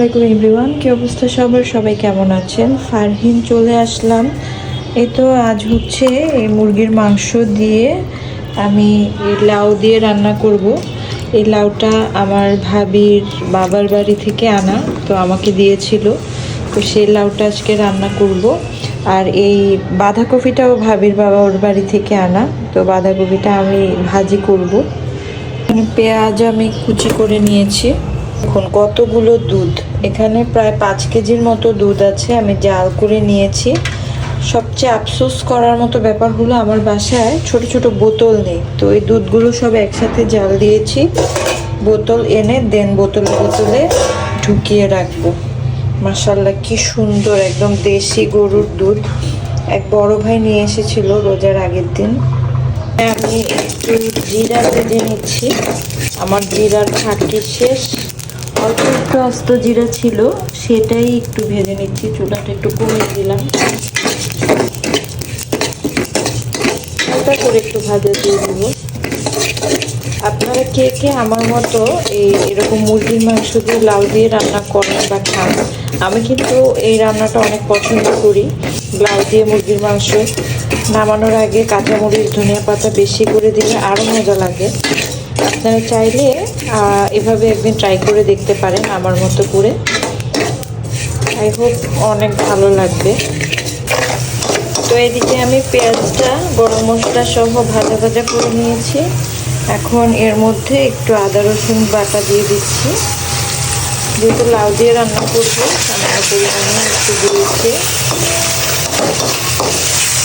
আলাইকুম এভরিওয়ান, কি অবস্থা সবার? সবাই কেমন আছেন? ফারহিন চলে আসলাম। এই তো আজ হচ্ছে এই মুরগির মাংস দিয়ে আমি এই লাউ দিয়ে রান্না করব। এই লাউটা আমার ভাবির বাবার বাড়ি থেকে আনা, তো আমাকে দিয়েছিল, তো সেই লাউটা আজকে রান্না করব। আর এই বাঁধাকপিটাও ভাবির বাবার বাড়ি থেকে আনা, তো বাঁধাকপিটা আমি ভাজি করব। পেঁয়াজ আমি কুচি করে নিয়েছি। এখন কতগুলো দুধ, এখানে প্রায় 5 কেজির মতো দুধ আছে, আমি জাল করে নিয়েছি। সবচেয়ে আফসোস করার মতো ব্যাপার হলো আমার বাসায় ছোট ছোট বোতল নেই, তো এই দুধগুলো সব একসাথে জাল দিয়েছি। বোতল এনে দেন বোতলে বোতলে ঢুকিয়ে রাখবো। মাশাআল্লাহ কি সুন্দর, একদম দেশি গরুর দুধ। এক বড় ভাই নিয়ে এসেছিল রোজার আগের দিন। আমি একটু জিরা ভেজে নিচ্ছি, আমার জিরার ফাঁকি শেষ। অল্প একটু আস্ত জিরা ছিল, সেটাই একটু ভেজে নিচ্ছি। চুলাটা একটু কমিয়ে দিলাম, হালকা করে একটু ভাজা দিয়ে দিব। আপনারা কে কে আমার মতো এরকম মুরগির মাংস দিয়ে লাউ দিয়ে রান্না করেন বা খান? আমি কিন্তু এই রান্নাটা অনেক পছন্দ করি। লাউ দিয়ে মুরগির মাংস নামানোর আগে কাঁচামরিচ ধনিয়া পাতা বেশি করে দিলে আরও মজা লাগে। আপনারা চাইলে এভাবে একদিন ট্রাই করে দেখতে পারেন আমার মতো করে। আই হোপ অনেক ভালো লাগবে। তো এদিকে আমি পেঁয়াজটা গরম মশলা সহ ভাজা ভাজা করে নিয়েছি। এখন এর মধ্যে একটু আদা রসুন বাটা দিয়ে দিচ্ছি। যেহেতু লাউ দিয়ে রান্না করবো, সামান্য পরিমাণে একটু দিয়েছি।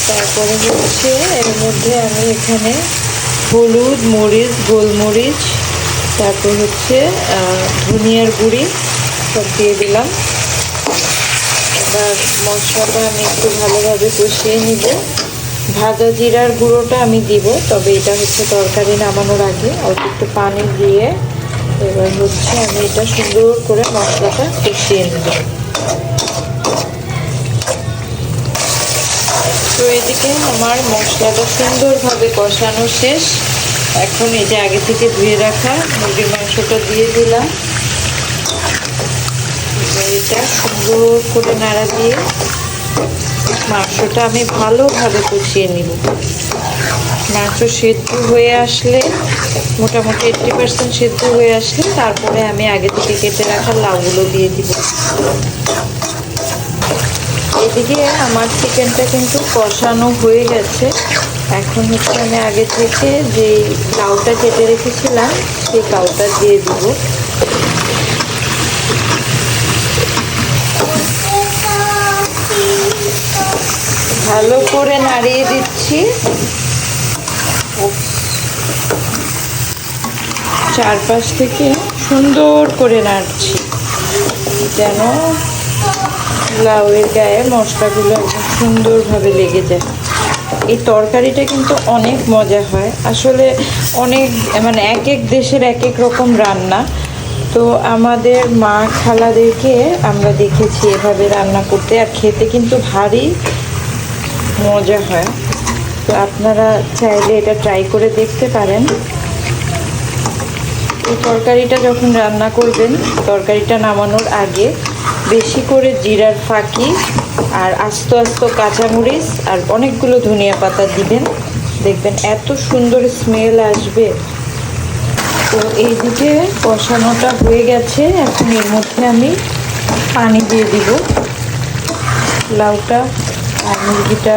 তারপরে হচ্ছে এর মধ্যে আমি এখানে হলুদ, মরিচ, গোলমরিচ, তারপর হচ্ছে ধনিয়ার গুঁড়ি সব দিয়ে দিলাম। এবার মশলাটা আমি একটু ভালোভাবে কষিয়ে নিব। ভাজা জিরার গুঁড়োটা আমি দিব, তবে এটা হচ্ছে তরকারি নামানোর আগে। অল্প একটু পানি দিয়ে এবার হচ্ছে আমি এটা সুন্দর করে মশলাটা কষিয়ে নেব। তো এদিকে আমার মশলাটা সুন্দরভাবে কষানো শেষ। এখন এই যে আগে থেকে ধুয়ে রাখা মুরগির মাংসটা দিয়ে দিলাম। এটা সুন্দর করে নাড়া দিয়ে মাংসটা আমি ভালোভাবে কষিয়ে নিব। মাংস সেদ্ধ হয়ে আসলে, মোটামুটি 80% সেদ্ধ হয়ে আসলে, তারপরে আমি আগে থেকে কেটে রাখা লাউগুলো দিয়ে দিব। এদিকে আমার চিকেনটা কিন্তু কষানো হয়ে গেছে। এখন হচ্ছে আমি আগে থেকে যে লাউটা কেটে রেখেছিলাম সেই লাউটা দিয়ে দিব। ভালো করে নাড়িয়ে দিচ্ছি, চারপাশ থেকে সুন্দর করে নাড়ছি যেন লাউয়ের গায়ে মশলাগুলো একদম সুন্দরভাবে লেগে যায়। এই তরকারিটা কিন্তু অনেক মজা হয় আসলে। অনেক এক এক দেশের এক এক রকম রান্না। তো আমাদের মা খালাদেরকে আমরা দেখেছি এভাবে রান্না করতে, আর খেতে কিন্তু ভারী মজা হয়। তো আপনারা চাইলে এটা ট্রাই করে দেখতে পারেন। এই তরকারিটা যখন রান্না করবেন, তরকারিটা নামানোর আগে বেশি করে জিরার ফাঁকি আর আস্ত আস্ত কাঁচামরিচ আর অনেকগুলো ধনিয়া পাতা দিবেন, দেখবেন এত সুন্দর স্মেল আসবে। তো এইদিকে কষানোটা হয়ে গেছে, এখন এর মধ্যে আমি পানি দিয়ে দিব। লাউটা আর মুরগিটা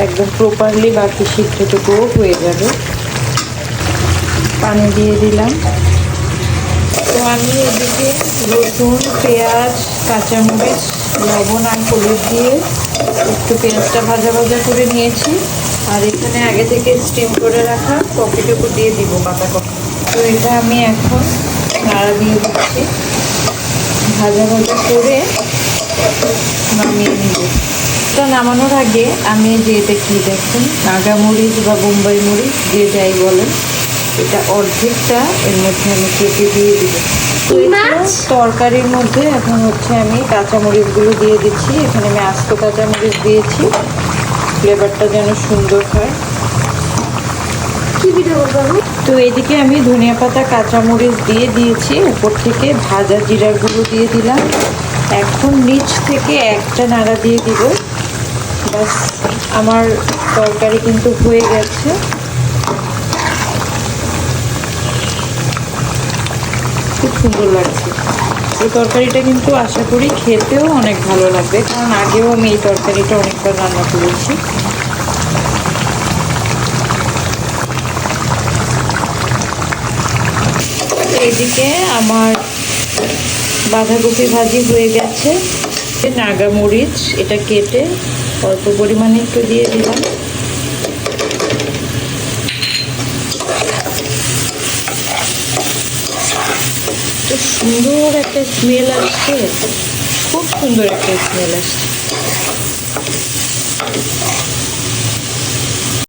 একদম প্রপারলি বাকি সিদ্ধটুকুও হয়ে যাবে। পানি দিয়ে দিলাম। তো আমি এদিকে রসুন, পেঁয়াজ, কাঁচামরিচ, লবণ আর হলুদ দিয়ে একটু পেঁয়াজটা ভাজা ভাজা করে নিয়েছি। আর এখানে আগে থেকে স্টিম করে রাখা কফিটুকু দিয়ে দিব, পাতা কফি। তো এটা আমি এখন নাড়া দিয়ে দিচ্ছি, ভাজা ভাজা করে নামিয়ে নিব। এটা নামানোর আগে আমি যে এটা কি দেখুন, নাগামরিচ বা বোম্বাই মরিচ যে যাই বলেন, এটা অর্ধেকটা এর মধ্যে আমি কেটে দিয়ে দিব। তরকারির মধ্যে এখন হচ্ছে আমি কাঁচামরিচগুলো দিয়ে দিচ্ছি। এখানে আমি আস্ত কাঁচামরিচ দিয়েছি, ফ্লেভারটা যেন সুন্দর হয়। কি ভিডিও করবো আমি? তো এদিকে আমি ধনিয়া পাতা কাঁচামরিচ দিয়ে দিয়েছি, উপর থেকে ভাজা জিরার গুঁড়ো দিয়ে দিলাম। এখন নিচ থেকে একটা নাড়া দিয়ে দিব। বাস, আমার তরকারি কিন্তু হয়ে গেছে। খুব সুন্দর লাগছে এই তরকারিটা, কিন্তু আশা করি খেতেও অনেক ভালো লাগবে, কারণ আগেও আমি এই তরকারিটা অনেকবার রান্না করেছি। এদিকে আমার বাঁধাকপি ভাজি হয়ে গেছে। নাগা মরিচ এটা কেটে অল্প পরিমাণে একটু দিয়ে দিলাম। তো সুন্দর একটা স্মেল আসছে, খুব সুন্দর একটা স্মেল আসছে।